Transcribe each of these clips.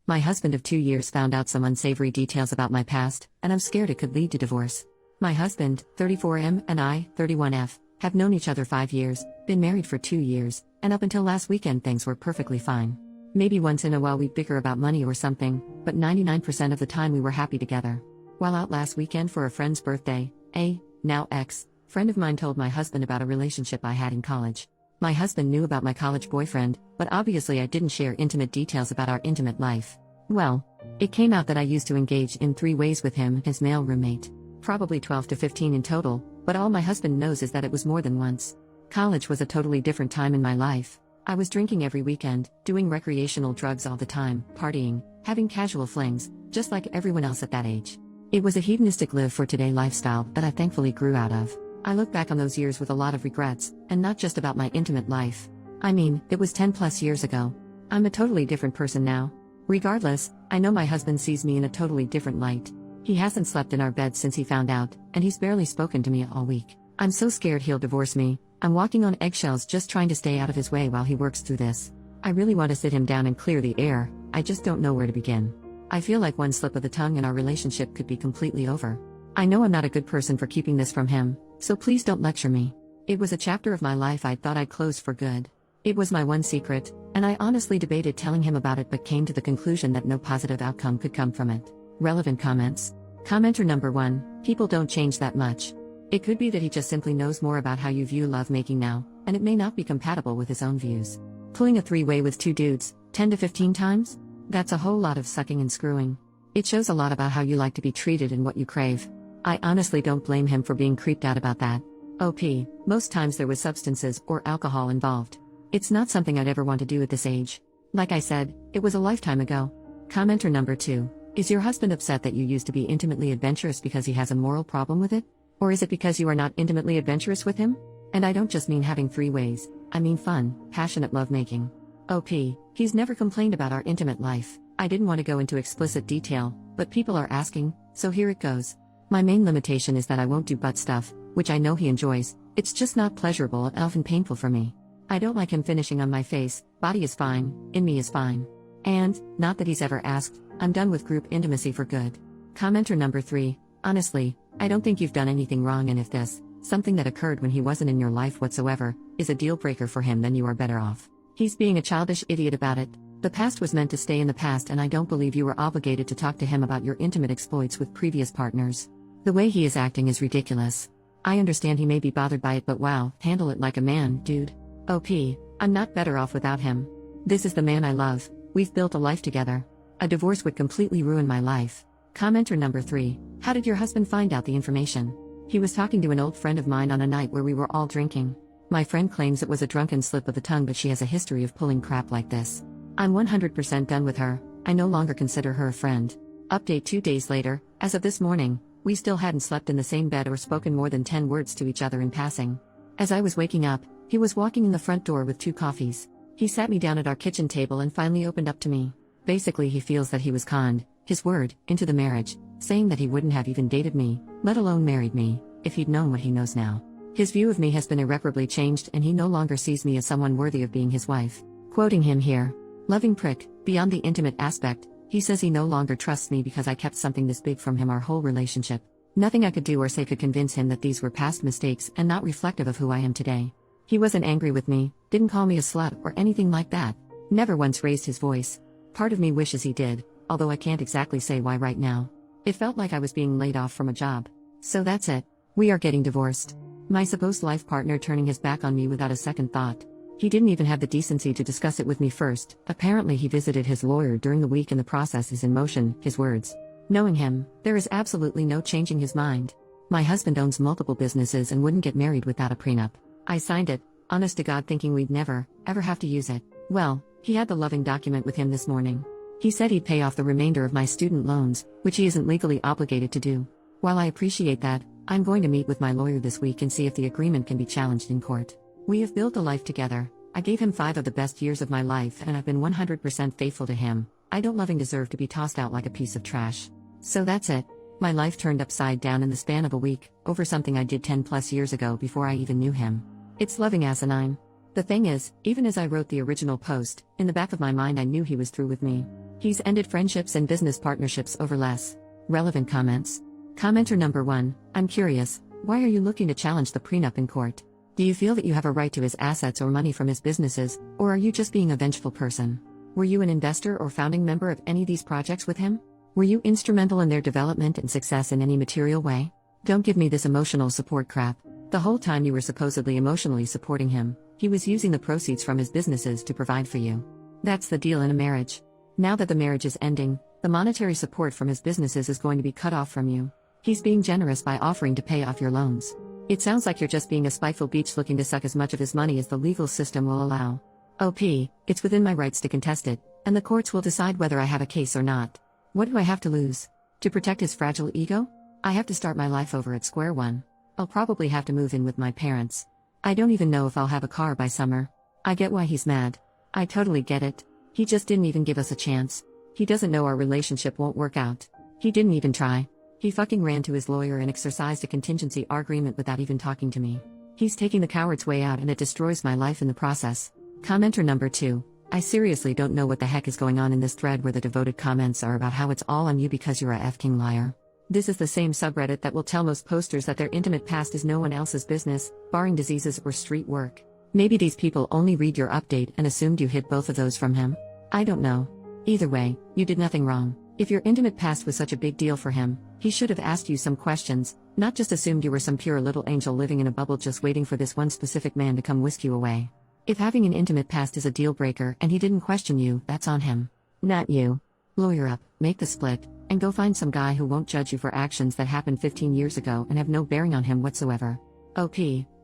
My husband of 2 years found out some unsavory details about my past, and I'm scared it could lead to divorce. My husband, 34M, and I, 31F, have known each other 5 years, been married for 2 years, and up until last weekend things were perfectly fine. Maybe once in a while we'd bicker about money or something, but 99% of the time we were happy together. While out last weekend for a friend's birthday, a, now ex, friend of mine told my husband about a relationship I had in college. My husband knew about my college boyfriend, but obviously I didn't share intimate details about our intimate life. Well, it came out that I used to engage in 3 ways with him, his male roommate. Probably 12 to 15 in total, but all my husband knows is that it was more than once. College was a totally different time in my life. I was drinking every weekend, doing recreational drugs all the time, partying, having casual flings, just like everyone else at that age. It was a hedonistic live-for-today lifestyle that I thankfully grew out of. I look back on those years with a lot of regrets, and not just about my intimate life. I mean, it was 10 plus years ago. I'm a totally different person now. Regardless, I know my husband sees me in a totally different light. He hasn't slept in our bed since he found out, and he's barely spoken to me all week. I'm so scared he'll divorce me. I'm walking on eggshells just trying to stay out of his way while he works through this. I really want to sit him down and clear the air, I just don't know where to begin. I feel like one slip of the tongue and our relationship could be completely over. I know I'm not a good person for keeping this from him, so please don't lecture me. It was a chapter of my life I thought I'd closed for good. It was my one secret, and I honestly debated telling him about it but came to the conclusion that no positive outcome could come from it. Relevant comments. Commenter number 1, people don't change that much. It could be that he just simply knows more about how you view lovemaking now, and it may not be compatible with his own views. Pulling a 3-way with 2 dudes, 10 to 15 times? That's a whole lot of sucking and screwing. It shows a lot about how you like to be treated and what you crave. I honestly don't blame him for being creeped out about that. OP, most times there was substances or alcohol involved. It's not something I'd ever want to do at this age. Like I said, it was a lifetime ago. Commenter number 2, is your husband upset that you used to be intimately adventurous because he has a moral problem with it? Or is it because you are not intimately adventurous with him? And I don't just mean having 3 ways, I mean fun, passionate lovemaking. OP, he's never complained about our intimate life. I didn't want to go into explicit detail, but people are asking, so here it goes. My main limitation is that I won't do butt stuff, which I know he enjoys. It's just not pleasurable and often painful for me. I don't like him finishing on my face. Body is fine, in me is fine. And, not that he's ever asked, I'm done with group intimacy for good. Commenter number 3, honestly, I don't think you've done anything wrong, and if this, something that occurred when he wasn't in your life whatsoever, is a deal breaker for him, then you are better off. He's being a childish idiot about it. The past was meant to stay in the past, and I don't believe you were obligated to talk to him about your intimate exploits with previous partners. The way he is acting is ridiculous. I understand he may be bothered by it, but wow, handle it like a man, dude. OP, I'm not better off without him. This is the man I love, we've built a life together. A divorce would completely ruin my life. Commenter number 3, how did your husband find out the information? He was talking to an old friend of mine on a night where we were all drinking. My friend claims it was a drunken slip of the tongue, but she has a history of pulling crap like this. I'm 100% done with her, I no longer consider her a friend. Update 2 days later, as of this morning, we still hadn't slept in the same bed or spoken more than 10 words to each other in passing. As I was waking up, he was walking in the front door with 2 coffees. He sat me down at our kitchen table and finally opened up to me. Basically, he feels that he was conned, his word, into the marriage, saying that he wouldn't have even dated me, let alone married me, if he'd known what he knows now. His view of me has been irreparably changed, and he no longer sees me as someone worthy of being his wife. Quoting him here, loving prick, beyond the intimate aspect, he says he no longer trusts me because I kept something this big from him our whole relationship. Nothing I could do or say could convince him that these were past mistakes and not reflective of who I am today. He wasn't angry with me, didn't call me a slut or anything like that. Never once raised his voice. Part of me wishes he did, although I can't exactly say why right now. It felt like I was being laid off from a job. So that's it. We are getting divorced. My supposed life partner turning his back on me without a second thought. He didn't even have the decency to discuss it with me first. Apparently he visited his lawyer during the week and the process is in motion, his words. Knowing him, there is absolutely no changing his mind. My husband owns multiple businesses and wouldn't get married without a prenup. I signed it, honest to God, thinking we'd never, ever have to use it. Well, he had the loving document with him this morning. He said he'd pay off the remainder of my student loans, which he isn't legally obligated to do. While I appreciate that, I'm going to meet with my lawyer this week and see if the agreement can be challenged in court. We have built a life together. I gave him 5 of the best years of my life and I've been 100% faithful to him. I don't loving deserve to be tossed out like a piece of trash. So that's it. My life turned upside down in the span of a week, over something I did 10 plus years ago before I even knew him. It's loving asinine. The thing is, even as I wrote the original post, in the back of my mind I knew he was through with me. He's ended friendships and business partnerships over less relevant comments. Commenter number 1, I'm curious, why are you looking to challenge the prenup in court? Do you feel that you have a right to his assets or money from his businesses, or are you just being a vengeful person? Were you an investor or founding member of any of these projects with him? Were you instrumental in their development and success in any material way? Don't give me this emotional support crap. The whole time you were supposedly emotionally supporting him, he was using the proceeds from his businesses to provide for you. That's the deal in a marriage. Now that the marriage is ending, the monetary support from his businesses is going to be cut off from you. He's being generous by offering to pay off your loans. It sounds like you're just being a spiteful beach looking to suck as much of his money as the legal system will allow. OP, it's within my rights to contest it, and the courts will decide whether I have a case or not. What do I have to lose? To protect his fragile ego? I have to start my life over at square one. I'll probably have to move in with my parents. I don't even know if I'll have a car by summer. I get why he's mad. I totally get it. He just didn't even give us a chance. He doesn't know our relationship won't work out. He didn't even try. He fucking ran to his lawyer and exercised a contingency agreement without even talking to me. He's taking the coward's way out and it destroys my life in the process. Commenter number 2, I seriously don't know what the heck is going on in this thread where the devoted comments are about how it's all on you because you're a f-king liar. This is the same subreddit that will tell most posters that their intimate past is no one else's business, barring diseases or street work. Maybe these people only read your update and assumed you hid both of those from him. I don't know. Either way, you did nothing wrong. If your intimate past was such a big deal for him, he should have asked you some questions, not just assumed you were some pure little angel living in a bubble just waiting for this one specific man to come whisk you away. If having an intimate past is a deal breaker and he didn't question you, that's on him. Not you. Lawyer up, make the split, and go find some guy who won't judge you for actions that happened 15 years ago and have no bearing on him whatsoever. OP,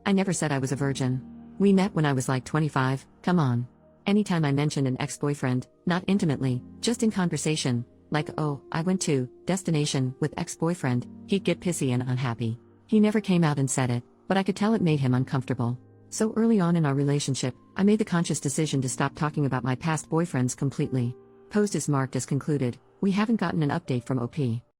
I never said I was a virgin. We met when I was like 25, come on. Anytime I mentioned an ex-boyfriend, not intimately, just in conversation, like, oh, I went to destination with ex-boyfriend, he'd get pissy and unhappy. He never came out and said it, but I could tell it made him uncomfortable. So early on in our relationship, I made the conscious decision to stop talking about my past boyfriends completely. Post is marked as concluded. We haven't gotten an update from OP.